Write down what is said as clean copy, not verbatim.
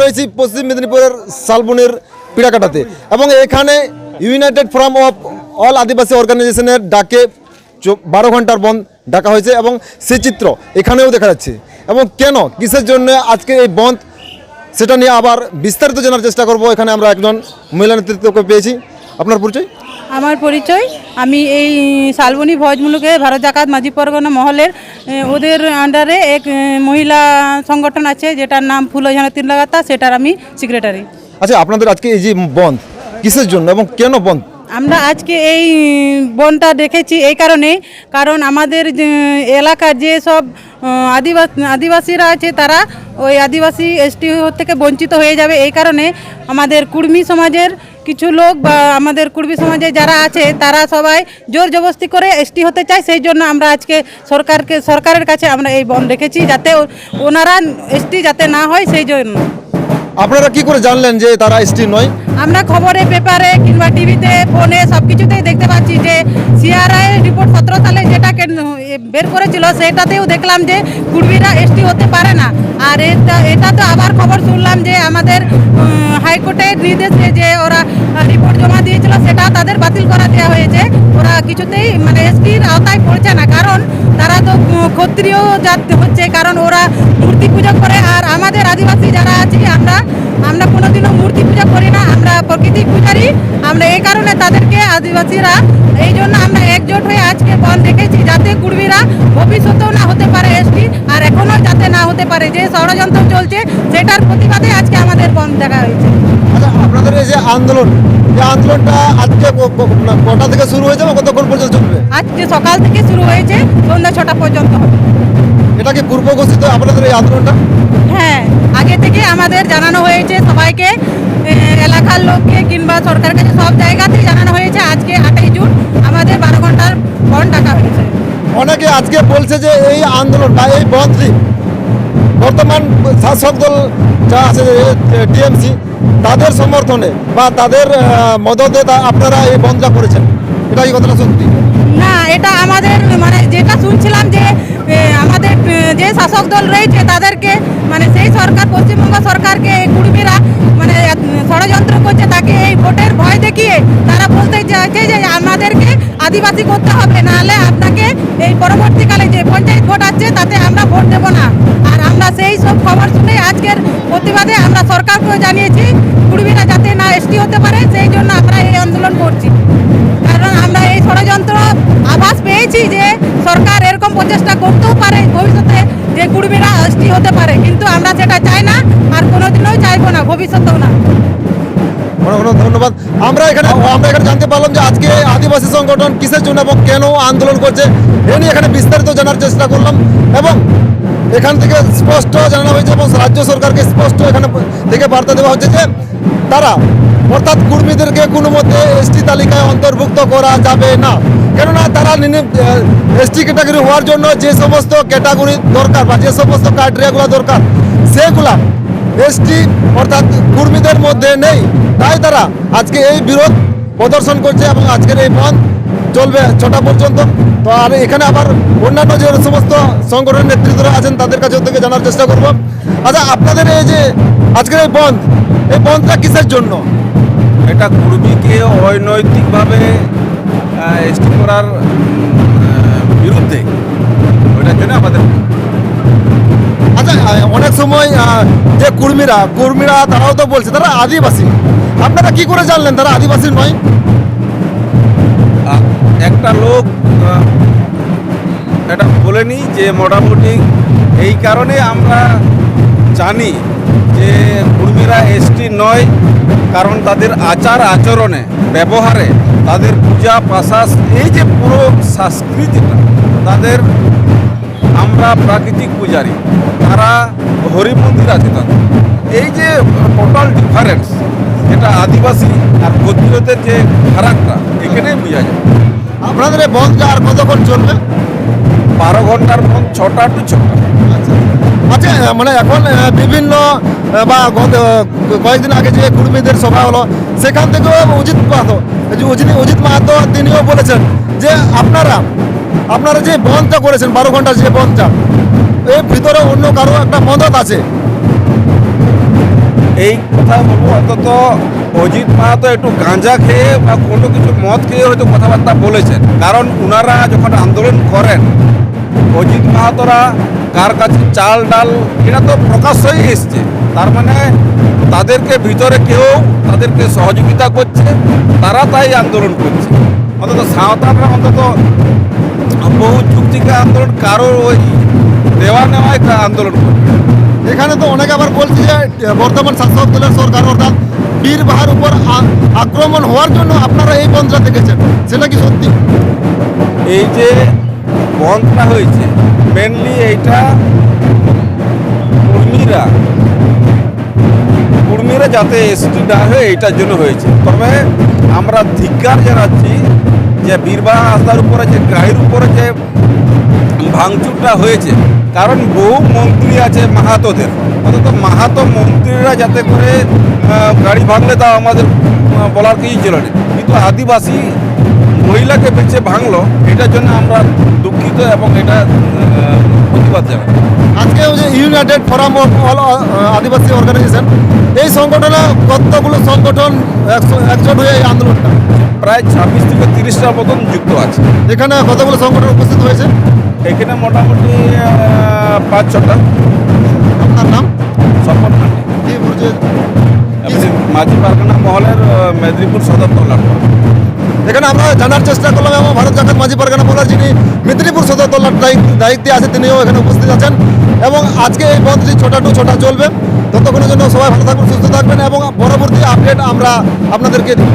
রয়েছি পশ্চিম মেদিনীপুরের শালবনির পিড়াকাটাতে এবং এখানে ইউনাইটেড ফোরাম অফ অল আদিবাসী অর্গানাইজেশনের ডাকে 12 ঘন্টার বন্ধ ডাকা হয়েছে এবং সেই চিত্র এখানেও দেখা যাচ্ছে। এবং কেন, কিসের জন্য আজকে এই বন্ধ, সেটা নিয়ে আবার বিস্তারিত জানার চেষ্টা করব। এখানে আমরা একজন মহিলা নেতৃত্বকে পেয়েছি। আপনার পরিচয়? আমার পরিচয়, আমি এই শালবনী ভোজমূলকে ভারত জাকাত মাঝি পরগনা মহলের ওদের আন্ডারে এক মহিলা সংগঠন আছে যেটার নাম ফুলঝানা তিন লাগাতা, সেটার আমি সেক্রেটারি। আচ্ছা, আপনাদের আজকে এই যে বন্ধ কিসের জন্য এবং কেন বন্ধ? আমরা আজকে এই বনটা দেখেছি এই কারণ আমাদের এলাকার যে সব আদিবাসীরা আছে তারা ওই আদিবাসী এসটি থেকে বঞ্চিত হয়ে যাবে। এই কারণে আমাদের কুর্মী সমাজের কিছু লোক বা আমাদের কুর্মী সমাজে যারা আছে তারা সবাই জোর জবরদস্তি করে এসটি হতে চায়। সেই জন্য আমরা আজকে সরকারের কাছে আমরা এই বন রেখেছি, যাতে ওনারা এসটি যাতে না হয় সেই জন্য। আপনারা কি করে জানলেন যে তারা এসটি নয়? আমরা খবরে, পেপারে কিংবা টিভিতে, ফোনে সব কিছুতেই দেখতে পাচ্ছি যে সিআরআই রিপোর্ট 17 সালে যেটাকে বের করেছিল সেটাতেও দেখলাম যে কুর্মীরা এসটি হতে পারে না। আর এটা তো আবার খবর শুনলাম যে আমাদের হাইকোর্টের নির্দেশে যে ওরা রিপোর্ট জমা দিয়েছিল সেটা তাদের বাতিল করা দেওয়া হয়েছে। ওরা কিছুতেই মানে এসটির আওতায় পড়ছে না, কারণ তারা তো ক্ষত্রিয় জাত হচ্ছে, কারণ ওরা মূর্তি পূজা করে। আর আমাদের আদিবাসী যারা আছি আমরা কোনোদিনও মূর্তি পূজা করি না, আমরা প্রকৃতিক পূজারি। আমরা এই কারণে তাদেরকে আদিবাসীরা এই জন্য আমরা একজোট হয়ে আজকে বন রেখেছি, যাতে কুর্মীরা ভবিষ্যতেও না হতে পারে এসটি, আর এখনও যাতে না হতে পারে। যে ষড়যন্ত্র চলছে সেটার প্রতিবাদে আজকে আমাদের বন দেখা হয়েছে। আচ্ছা, আপনাদের এই যে আন্দোলনটা আজকে কটা থেকে শুরু হয়েছে এবং কতক্ষণ পর্যন্ত চলবে? আজকে সকাল থেকে শুরু হয়েছে, সন্ধ্যা 6টা পর্যন্ত হবে। এটা কি পূর্ব ঘোষিত আপনাদের এই আন্দোলনটা? হ্যাঁ, আগে থেকে আমাদের জানানো হয়েছে সবাইকে, এলাকার লোককে কিংবা সরকারের কাছে সব জায়গাতেই জানানো হয়েছে। আজকে 8ই জুন আমাদের 12 ঘন্টার বন ডাকা হয়েছে। অনেকে আজকে বলছে যে এই আন্দোলন বা এই বন্ধটি বর্তমান শাসক দল যা আছে টিএমসি তাদের সমর্থনে বা তাদের মদতে আপনারা এই বন্ধটা করেছেন, এটা কি কথাটা সত্যি? না, এটা আমাদের মানে যেটা শুনছিলাম যে আমাদের যে শাসক দল রয়েছে তাদেরকে মানে সেই সরকার, পশ্চিমবঙ্গ সরকারকে এই কুর্মীরা মানে ষড়যন্ত্র করছে, তাকে এই ভোটের ভয় দেখিয়ে তারা বলতে চাইছে যে আমাদেরকে আদিবাসী করতে হবে, নাহলে আপনাকে এই পরবর্তীকালে যে পঞ্চায়েত ভোট আছে তাতে আমরা ভোট দেব না। আর আমরা সেই সব খবর শুনে আজকের প্রতিবাদে আমরা সরকারকেও জানিয়েছি কুর্মীরা যাতে না এসটি হতে পারে, সেই জন্য আমরা এই আন্দোলন করছি। কারণ আমরা এই ষড়যন্ত্র আভাস পেয়েছি যে সরকার এরকম প্রচেষ্টা করতেও পারে ভবিষ্যতে যে কুর্মীরা এসটি হতে পারে, কিন্তু আমরা সেটা চাই না আর কোনোদিনও চাইবো না, ভবিষ্যতেও না। ধন্যবাদ। আমরা এখানে জানতে পারলাম যে আজকে আদিবাসী সংগঠন কিসের জন্য এবং কেন আন্দোলন করছে, এ নিয়ে এখানে বিস্তারিত জানার চেষ্টা করলাম এবং এখান থেকে স্পষ্ট জানানো হয়েছে এবং রাজ্য সরকারকে স্পষ্ট এখানে থেকে বার্তা দেওয়া হচ্ছে যে তারা অর্থাৎ কুর্মীদেরকে কোনো মতে এসটি তালিকায় অন্তর্ভুক্ত করা যাবে না, কেননা তারা এসটি ক্যাটাগরি হওয়ার জন্য যে সমস্ত ক্যাটাগরি দরকার বা যে সমস্ত ক্রাইটেরিয়াগুলো দরকার সেগুলা এসটি অর্থাৎ কুর্মীদের মধ্যে নেই। তাই তারা আজকে এই বিরোধ প্রদর্শন করছে এবং আজকের এই বন্ধ চলবে 6টা পর্যন্ত। তো আর এখানে আবার অন্যান্য যে সমস্ত সংগঠনের নেতৃত্বরা আছেন তাদের কাছ থেকে জানার চেষ্টা করব। আচ্ছা, আপনাদের এই যে আজকের এই বন্ধটা কিসের জন্য? এটা কুর্মীকে অনৈতিকভাবে এসটি করার বিরুদ্ধে, ওইটার জন্য আমাদের। আচ্ছা, অনেক সময় যে কুর্মীরা তারাও তো বলছে তারা আদিবাসী, আপনারা কি করে জানলেন তারা আদিবাসী নয়? একটা লোক এটা বলেনি যে মোটামুটি এই কারণে আমরা জানি যে কুর্মীরা এসটি নয়, কারণ তাদের আচার আচরণে, ব্যবহারে, তাদের পূজা পাশাস, এই যে পুরো সংস্কৃতিটা তাদের, আমরা প্রাকৃতিক পূজারী, তারা হরি মন্দির আছে তাদের, এই যে টোটাল ডিফারেন্স, এটা আদিবাসী আর ক্ষত্রিয়দের যে ফারাকটা এখানে বোঝা যায়। আপনাদের এই বন্ধটা আর কতক্ষণ চলবে? 12 ঘন্টার বন্ধ, 6টা টু 6টা। আচ্ছা, মানে এখন বিভিন্ন বা কয়েকদিন আগে যে কুর্মীদের সভা হলো সেখান থেকেও অজিত মাহাতো তিনিও বলেছেন যে আপনারা যে বন্ধটা করেছেন 12 ঘন্টার যে বন্ধটা, এর ভিতরে অন্য কারো একটা মদত আছে। এই কথা বলবো, অন্তত অজিত মাহাতো একটু গাঁজা খেয়ে বা কোনো কিছু মদ খেয়ে হয়তো কথাবার্তা বলেছেন, কারণ ওনারা যখন আন্দোলন করেন অজিত মাহাতোরা কার কাছে চাল ডাল এটা তো প্রকাশ্যই এসছে, তার মানে তাদেরকে ভিতরে কেউ তাদেরকে সহযোগিতা করছে, তারা তাই আন্দোলন করছে। অন্তত সাঁওতালরা অন্তত বহু যুক্তিকে আন্দোলন, কারো ওই দেওয়া নেওয়ায় আন্দোলন করবে। এখানে তো অনেকে আবার বলছে যে বর্তমান শাসক দলের সরকার অর্থাৎ বীরবাহার উপর আক্রমণ হওয়ার জন্য আপনারা এই বন্ধটা দেখেছেন, সেটা কি সত্যি? এই যে বন্ধটা হয়েছে মেনলি এইটা কর্মীরা যাতে এসটি না হয়ে এইটার জন্য হয়েছে। তবে আমরা ধিক্কার জানাচ্ছি যে বীরবাহা হাসদার উপরে যে গাড়ির উপরে যে ভাঙচুরটা হয়েছে, কারণ বহু মন্ত্রী আছে মাহাতোদের, অন্তত মাহাতো মন্ত্রীরা যাতে করে গাড়ি ভাঙলে তা আমাদের বলার কিছুই ছিল না, কিন্তু আদিবাসী মহিলাকে বেঁচে ভাঙলো, এটার জন্য আমরা দুঃখিত এবং এটা প্রতিবাদ জানাই। আজকে ওই যে united forum of all Adivasi organisation, এই সংগঠনে কতগুলো সংগঠন একজোট হয়ে এই আন্দোলনটা, প্রায় 26 থেকে 30টার মতন যুক্ত আছে। এখানে কতগুলো সংগঠন উপস্থিত হয়েছে? এখানে মোটামুটি 5-6টা। আপনার নাম স্বপন মান্ডি, কি বলছে? আপনি মাঝি পারগানা মহলের মেদিনীপুর সদর তল্লাট। এখানে আমরা জানার চেষ্টা করলাম এবং ভারত জাকাত মাঝি পারগানা মহলের যিনি মেদিনীপুর সদর তল্লাট দায়িত্বে আছে তিনিও এখানে উপস্থিত আছেন। এবং আজকে এই বন্ধটি 6টা টু 6টা চলবে। ততক্ষণের জন্য সবাই ভালো থাকবেন, সুস্থ থাকবেন এবং পরবর্তী আপডেট আমরা আপনাদেরকে দিই।